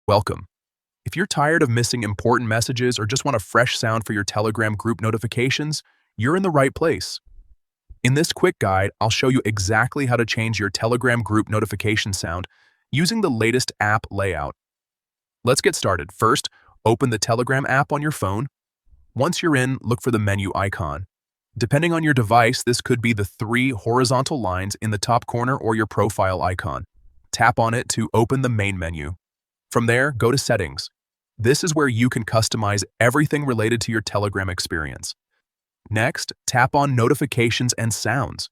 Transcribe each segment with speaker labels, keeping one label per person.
Speaker 1: Welcome. If you're tired of missing important messages or just want a fresh sound for your Telegram group notifications, you're in the right place. In this quick guide, I'll show you exactly how to change your Telegram group notification sound using the latest app layout. Let's get started. First, open the Telegram app on your phone. Once you're in, look for the menu icon. Depending on your device, this could be the three horizontal lines in the top corner or your profile icon. Tap on it to open the main menu. From there, go to Settings. This is where you can customize everything related to your Telegram experience. Next, tap on Notifications and Sounds.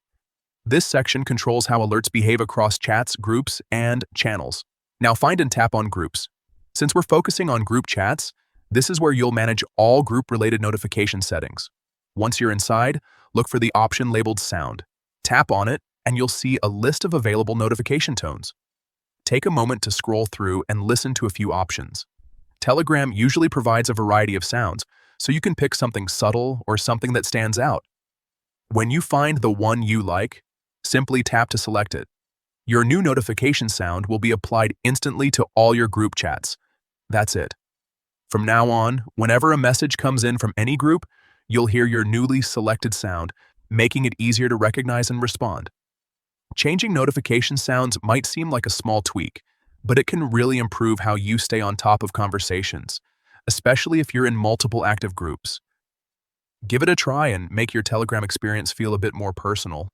Speaker 1: This section controls how alerts behave across chats, groups, and channels. Now find and tap on Groups. Since we're focusing on group chats, this is where you'll manage all group-related notification settings. Once you're inside, look for the option labeled Sound. Tap on it, and you'll see a list of available notification tones. Take a moment to scroll through and listen to a few options. Telegram usually provides a variety of sounds, so you can pick something subtle or something that stands out. When you find the one you like, simply tap to select it. Your new notification sound will be applied instantly to all your group chats. That's it. From now on, whenever a message comes in from any group, you'll hear your newly selected sound, making it easier to recognize and respond. Changing notification sounds might seem like a small tweak, but it can really improve how you stay on top of conversations, especially if you're in multiple active groups. Give it a try and make your Telegram experience feel a bit more personal.